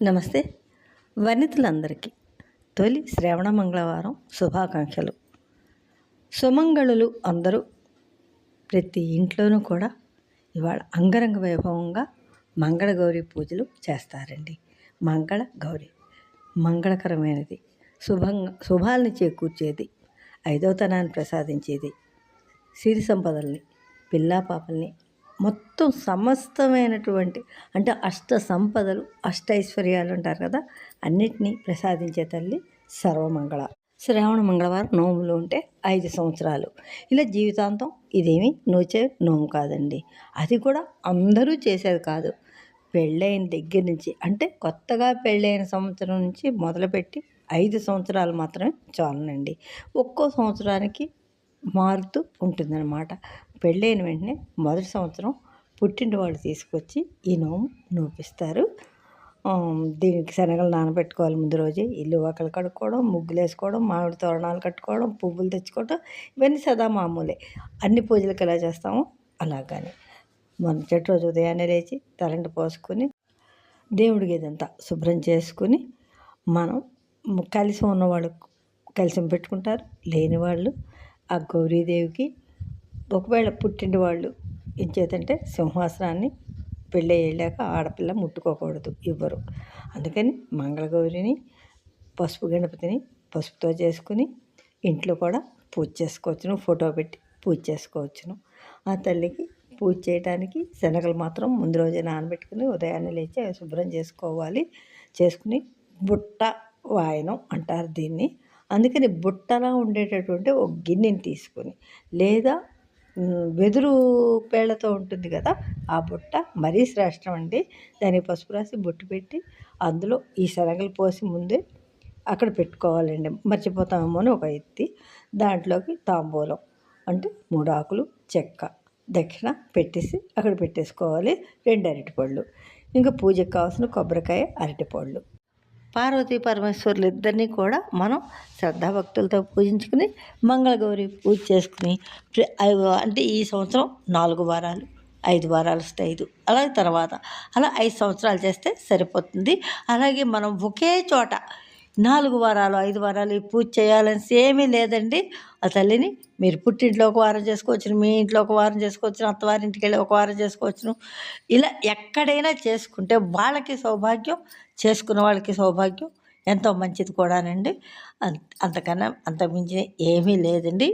నమస్తే వనితులందరికీ తొలి శ్రావణ మంగళవారం శుభాకాంక్షలు. సుమంగళులు అందరూ ప్రతి ఇంట్లోనూ కూడా ఇవాళ అంగరంగ వైభవంగా మంగళగౌరి పూజలు చేస్తారండి. మంగళ గౌరి మంగళకరమైనది, శుభాలని చేకూర్చేది, ఐదవతనాన్ని ప్రసాదించేది, సిరి సంపదల్ని, పిల్లా పాపల్ని, మొత్తం సమస్తమైనటువంటి అంటే అష్ట సంపదలు, అష్టైశ్వర్యాలు అంటారు కదా, అన్నిటినీ ప్రసాదించే తల్లి సర్వమంగళ. శ్రావణ మంగళవారం నోములు ఉంటే 5 సంవత్సరాలు, ఇలా జీవితాంతం. ఇదేమి నోచే నోము కాదండి, అది కూడా అందరూ చేసేది కాదు. పెళ్ళైన దగ్గర నుంచి అంటే కొత్తగా పెళ్ళైన సంవత్సరం నుంచి మొదలుపెట్టి 5 సంవత్సరాలు మాత్రమే చాలునండి. ఒక్కో సంవత్సరానికి మారుతూ ఉంటుందన్నమాట. పెళ్ళైన వెంటనే మొదటి సంవత్సరం పుట్టింటి వాళ్ళు తీసుకొచ్చి ఈ నోము నూపిస్తారు. దీనికి శనగలు నానబెట్టుకోవాలి ముందు రోజే. ఇల్లు వాకలు కడుక్కోవడం, ముగ్గులు వేసుకోవడం, మామిడి తోరణాలు కట్టుకోవడం, పువ్వులు తెచ్చుకోవడం, ఇవన్నీ సదా మామూలే. అన్ని పూజలకు ఎలా చేస్తామో అలాగానే చెట్టు రోజు ఉదయాన్నే లేచి తలంటి పోసుకొని దేవుడి గదంతా శుభ్రం చేసుకుని, మనం కలిసి ఉన్నవాళ్ళు కలిసి పెట్టుకుంటారు, లేని వాళ్ళు ఆ గౌరీదేవికి ఒకవేళ పుట్టింటి వాళ్ళు ఇచ్చేదంటే సింహాసనాన్ని పెళ్ళి వెళ్ళాక ఆడపిల్ల ముట్టుకోకూడదు, ఇవ్వరు. అందుకని మంగళగౌరిని, పసుపు గణపతిని పసుపుతో చేసుకుని ఇంట్లో కూడా పూజ చేసుకోవచ్చును, ఫోటో పెట్టి పూజ చేసుకోవచ్చును. ఆ తల్లికి పూజ చేయడానికి శనగలు మాత్రం ముందు రోజే నానబెట్టుకుని ఉదయాన్నే లేచి అవి శుభ్రం చేసుకోవాలి. చేసుకుని బుట్ట వాయనం అంటారు దీన్ని. అందుకని బుట్టలా ఉండేటటువంటి ఒక గిన్నెని తీసుకొని, లేదా వెదురు పేళ్లతో ఉంటుంది కదా ఆ బుట్ట, మరీ శ్రేష్టం అండి. దానికి పసుపు రాసి బొట్టు పెట్టి అందులో ఈ శనగలు పోసి ముందే అక్కడ పెట్టుకోవాలండి. మర్చిపోతామేమో అని ఒక ఎత్తి దాంట్లోకి తాంబూలం అంటే 3 ఆకులు చెక్క దక్షిణ పెట్టేసి అక్కడ పెట్టేసుకోవాలి. 2 అరటిపళ్ళు, ఇంకా పూజకు కావాల్సిన కొబ్బరికాయ, అరటిపళ్ళు. పార్వతీ పరమేశ్వరులు ఇద్దరినీ కూడా మనం శ్రద్ధాభక్తులతో పూజించుకుని మంగళగౌరి పూజ చేసుకుని, అంటే ఈ సంవత్సరం 4 వారాలు, 5 వారాలు వస్తే 5, అలాగే తర్వాత అలా 5 సంవత్సరాలు చేస్తే సరిపోతుంది. అలాగే మనం ఒకే చోట 4 వారాలు 5 వారాలు ఈ పూజ చేయాలని ఏమీ లేదండి. ఆ తల్లిని మీరు పుట్టింట్లో ఒక వారం చేసుకోవచ్చును, మీ ఇంట్లో ఒక వారం చేసుకోవచ్చును, అత్తవారింటికి వెళ్ళి ఒక వారం చేసుకోవచ్చును. ఇలా ఎక్కడైనా చేసుకుంటే వాళ్ళకి సౌభాగ్యం, చేసుకున్న వాళ్ళకి సౌభాగ్యం, ఎంతో మంచిది కూడానండి. అంతకన్నా అంతకుమించి ఏమీ లేదండి.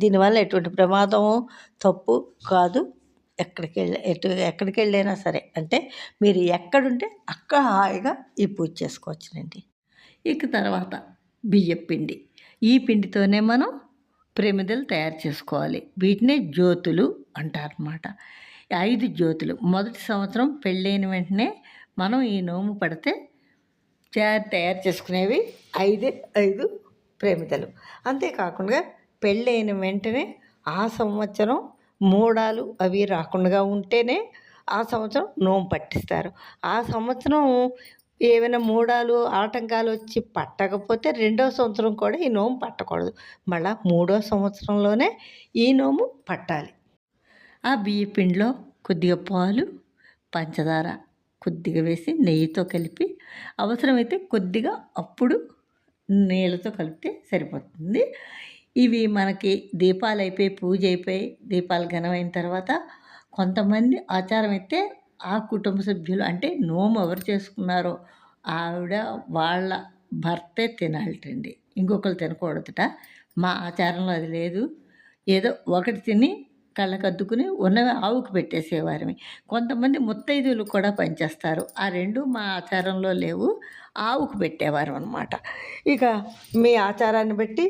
దీనివల్ల ఎటువంటి ప్రమాదము తప్పు కాదు. ఎక్కడికి వెళ్ళైనా సరే, అంటే మీరు ఎక్కడుంటే అక్కడ హాయిగా ఈ పూజ చేసుకోవచ్చునండి. ఇక తర్వాత బియ్యపిండి, ఈ పిండితోనే మనం ప్రమిదలు తయారు చేసుకోవాలి. వీటినే జ్యోతులు అంటారన్నమాట. 5 జ్యోతులు. మొదటి సంవత్సరం పెళ్ళైన వెంటనే మనం ఈ నోము పడితే తయారు చేసుకునేవి 5 ప్రమిదలు. అంతేకాకుండా పెళ్ళైన వెంటనే ఆ సంవత్సరం మూడాలు అవి రాకుండా ఉంటేనే ఆ సంవత్సరం నోము పట్టిస్తారు. ఆ సంవత్సరం ఏమైనా మూడాలు ఆటంకాలు వచ్చి పట్టకపోతే 2వ సంవత్సరం కూడా ఈ నోము పట్టకూడదు. మళ్ళీ 3వ సంవత్సరంలోనే ఈ నోము పట్టాలి. ఆ బియ్య పిండిలో కొద్దిగా పాలు, పంచదార కొద్దిగా వేసి నెయ్యితో కలిపి, అవసరమైతే కొద్దిగా అప్పుడు నీళ్ళతో కలిపితే సరిపోతుంది. ఇవి మనకి దీపాలు అయిపోయి, పూజ అయిపోయి, దీపాలు ఘనమైన తర్వాత కొంతమంది ఆచారం అయితే ఆ కుటుంబ సభ్యులు అంటే నోము ఎవరు చేసుకున్నారో ఆవిడ వాళ్ళ భర్తే తినాలటండి, ఇంకొకరు తినకూడదుట. మా ఆచారంలో అది లేదు. ఏదో ఒకటి తిని కళ్ళకద్దుకుని ఉన్నవి ఆవుకు పెట్టేసేవారిని. కొంతమంది ముత్తైదువులు కూడా పనిచేస్తారు. ఆ 2 మా ఆచారంలో లేవు, ఆవుకు పెట్టేవారు అనమాట. ఇక మీ ఆచారాన్ని బట్టి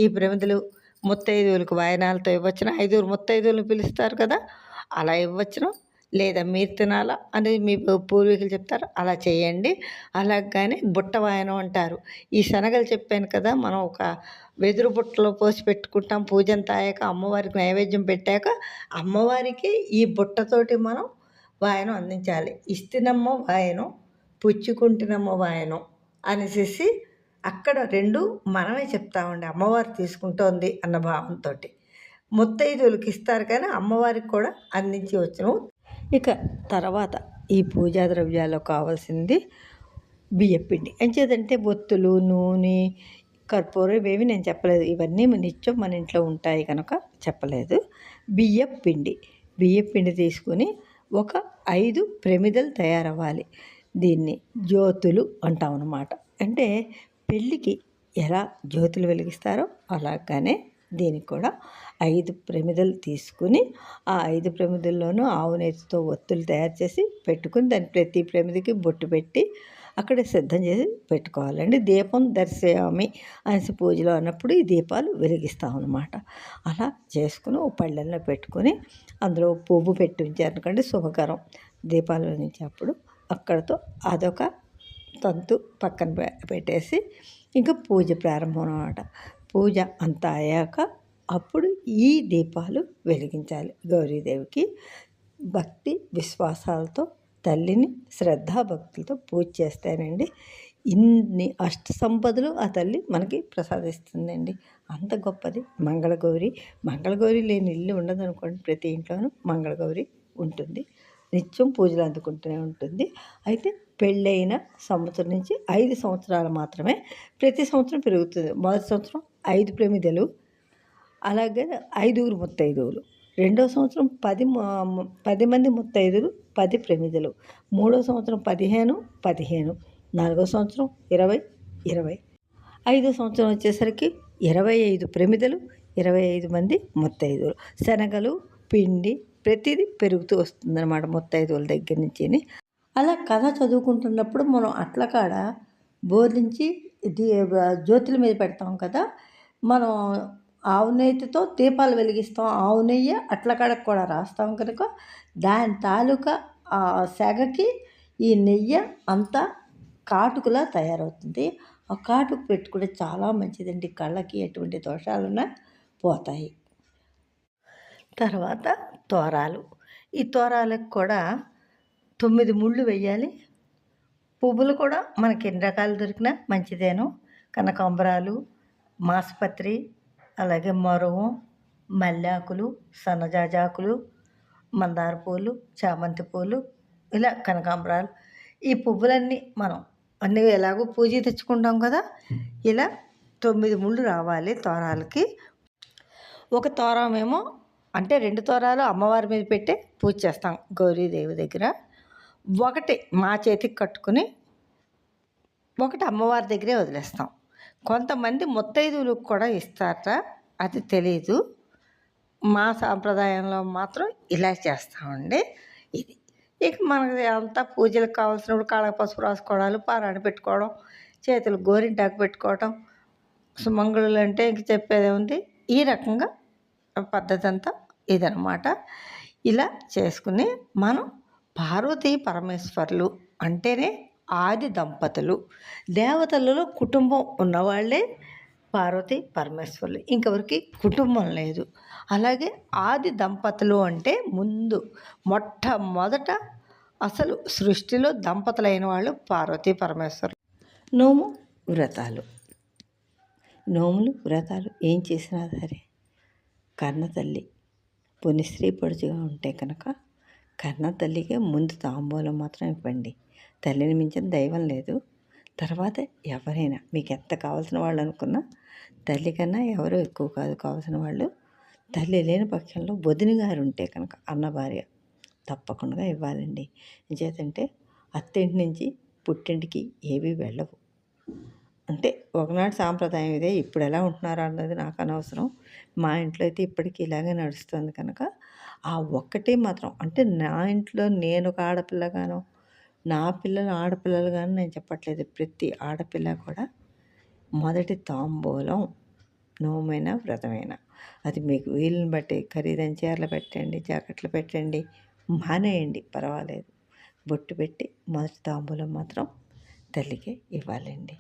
ఈ ప్రమిదలు ముత్తైదువులకు వాయనాలతో ఇవ్వచ్చును. 5 ముత్తైదువులను పిలుస్తారు కదా, అలా ఇవ్వచ్చును. లేదా మీరు తినాలా అనేది మీ పూర్వీకులు చెప్తారు, అలా చేయండి. అలాగనే బుట్ట వాయనం అంటారు. ఈ శనగలు చెప్పాను కదా, మనం ఒక వెదురు బుట్టలో పోసి పెట్టుకుంటాం. పూజ అంతా అయ్యాక అమ్మవారికి నైవేద్యం పెట్టాక అమ్మవారికి ఈ బుట్టతోటి మనం వాయనం అందించాలి. ఇస్తినమ్మ వాయనం, పుచ్చుకుంటున్నమ్మ వాయనం అనేసి అక్కడ 2 మనమే చెప్తామండి. అమ్మవారు తీసుకుంటోంది అన్న భావంతో ముత్తైదువులకి ఇస్తారు, కానీ అమ్మవారికి కూడా అందించి వచ్చును. ఇక తర్వాత ఈ పూజా ద్రవ్యాల్లో కావాల్సింది బియ్యపిండి ఎంచేదంటే ఒత్తులు, నూనె, కర్పూరం ఇవేవి నేను చెప్పలేదు. ఇవన్నీ నిత్యం మన ఇంట్లో ఉంటాయి కనుక చెప్పలేదు. బియ్యపిండి తీసుకొని ఒక 5 ప్రమిదలు తయారవ్వాలి. దీన్ని జ్యోతులు అంటాం అన్నమాట. అంటే పెళ్ళికి ఎలా జ్యోతులు వెలిగిస్తారో అలాగానే దీనికి కూడా 5 ప్రమిదలు తీసుకుని ఆ 5 ప్రమిదల్లోనూ ఆవు నెయ్యితో ఒత్తులు తయారు చేసి పెట్టుకుని దాని ప్రతి ప్రమిదకి బొట్టు పెట్టి అక్కడ సిద్ధం చేసి పెట్టుకోవాలండి. దీపం దర్శయామి అనేసి పూజలో అన్నప్పుడు ఈ దీపాలు వెలిగిస్తాం అన్నమాట. అలా చేసుకుని ఓ పళ్ళెంలో పెట్టుకొని అందులో పువ్వు పెట్టి ఉంచారనుకోండి శుభకరం. దీపాలు వెలిగించేటప్పుడు అక్కడతో అదొక తంతు పక్కన పెట్టేసి ఇంకా పూజ ప్రారంభం అన్నమాట. పూజ అంతా అయ్యాక అప్పుడు ఈ దీపాలు వెలిగించాలి. గౌరీదేవికి భక్తి విశ్వాసాలతో తల్లిని శ్రద్ధాభక్తులతో పూజ చేస్తేనండి ఇన్ని అష్ట సంపదలు ఆ తల్లి మనకి ప్రసాదిస్తుందండి. అంత గొప్పది మంగళగౌరి. మంగళగౌరి లేని ఇల్లు ఉండదనుకోండి. ప్రతి ఇంట్లోనూ మంగళగౌరి ఉంటుంది. నిత్యం పూజలు అందుకుంటూనే ఉంటుంది. అయితే పెళ్ళైన సంవత్సరం నుంచి 5 సంవత్సరాలు మాత్రమే ప్రతి సంవత్సరం పెరుగుతుంది. మొదటి సంవత్సరం 5 ప్రమిదలు, అలాగే 5 ముత్తైదువులు. రెండో సంవత్సరం 10 మంది ముత్తైదులు, 10 ప్రమిదలు. మూడో సంవత్సరం 15. నాలుగో సంవత్సరం 20. ఐదో సంవత్సరం వచ్చేసరికి 25 ప్రమిదలు, 25 మంది ముత్తైదువులు. శనగలు, పిండి ప్రతిదీ పెరుగుతూ వస్తుందన్నమాట ముత్తైదువుల దగ్గర నుంచి. అలా కథ చదువుకుంటున్నప్పుడు మనం అట్లకాడ బోధించి జ్యోతుల మీద పెడతాం కదా. మనం ఆవు నెయ్యితో దీపాలు వెలిగిస్తాం. ఆవు నెయ్యి అట్లకాడకు కూడా రాస్తాం కనుక దాని తాలూకా ఆ సెగకి ఈ నెయ్యి అంతా కాటుకులా తయారవుతుంది. ఆ కాటుకు పెట్టుకుంటే చాలా మంచిదండి. కళ్ళకి ఎటువంటి దోషాలున్నా పోతాయి. తర్వాత తోరాలు. ఈ తోరాలకు కూడా 9 ముళ్ళు వేయాలి. పువ్వులు కూడా మనకి ఎన్ని రకాలు దొరికినా మంచిదేను. కనకాంబరాలు, మాసపత్రి, అలాగే మరువం, మల్లెఆకులు, సన్నజాజాకులు, మందార పూలు, చామంతి పూలు, ఇలా కనకాంబరాలు. ఈ పువ్వులన్నీ మనం అన్నీ ఎలాగో పూజ తెచ్చుకుంటాం కదా. ఇలా 9 ముళ్ళు రావాలి తోరాలకి. ఒక తోరమేమో అంటే 2 తోరాలు అమ్మవారి మీద పెట్టే పూజ చేస్తాం గౌరీదేవి దగ్గర. ఒకటి మా చేతికి కట్టుకుని ఒకటి అమ్మవారి దగ్గరే వదిలేస్తాం. కొంతమంది ముత్తైదువులకు కూడా ఇస్తారట, అది తెలీదు. మా సాంప్రదాయంలో మాత్రం ఇలా చేస్తామండి. ఇది ఇక మనకి అంతా పూజలకు కావాల్సినప్పుడు కాళ్ళకి పసుపు రాసుకోవడాలు, పారాణి పెట్టుకోవడం, చేతులు గోరింటాకు పెట్టుకోవడం, సుమంగళులు అంటే ఇంక చెప్పేదే ఉంది. ఈ రకంగా పద్ధతి అంతా ఇదనమాట. ఇలా చేసుకుని మనం పార్వతీ పరమేశ్వరులు అంటేనే ఆది దంపతులు. దేవతలలో కుటుంబం ఉన్నవాళ్ళే పార్వతీ పరమేశ్వరులు. ఇంకెవరికి కుటుంబం లేదు. అలాగే ఆది దంపతులు అంటే ముందు మొట్టమొదట అసలు సృష్టిలో దంపతులైన వాళ్ళు పార్వతీ పరమేశ్వరులు. నోములు వ్రతాలు ఏం చేసినా సరే కన్నతల్లి పునిశ్రీ పడుచుగా ఉంటే కనుక కన్నతల్లికే ముందు తాంబూలం మాత్రం ఇవ్వండి. తల్లిని మించిన దైవం లేదు. తర్వాత ఎవరైనా మీకు ఎంత కావాల్సిన వాళ్ళు అనుకున్నా తల్లి కన్నా ఎవరో ఎక్కువ కాదు కావాల్సిన వాళ్ళు. తల్లి లేని పక్షంలో వదిన గారు ఉంటే కనుక అన్న భార్య తప్పకుండా ఇవ్వాలండి. చేతంటే అత్తింటి నుంచి పుట్టింటికి ఏవి వెళ్ళవు. అంటే ఒకనాటి సాంప్రదాయం ఇదే. ఇప్పుడు ఎలా ఉంటున్నారో అన్నది నాకు అనవసరం. మా ఇంట్లో అయితే ఇప్పటికీ ఇలాగే నడుస్తుంది కనుక ఆ ఒక్కటే మాత్రం అంటే నా ఇంట్లో నేను ఒక ఆడపిల్లగానో నా పిల్లలు ఆడపిల్లలు కానీ నేను చెప్పట్లేదు. ప్రతి ఆడపిల్ల కూడా మొదటి తాంబూలం నోమైనా వ్రతమైనా అది మీకు వీలుని బట్టి ఖరీదైన చీరలు పెట్టండి, జాకెట్లు పెట్టండి, మానేయండి, పర్వాలేదు. బొట్టు పెట్టి మొదటి తాంబూలం మాత్రం తల్లికే ఇవ్వాలండి.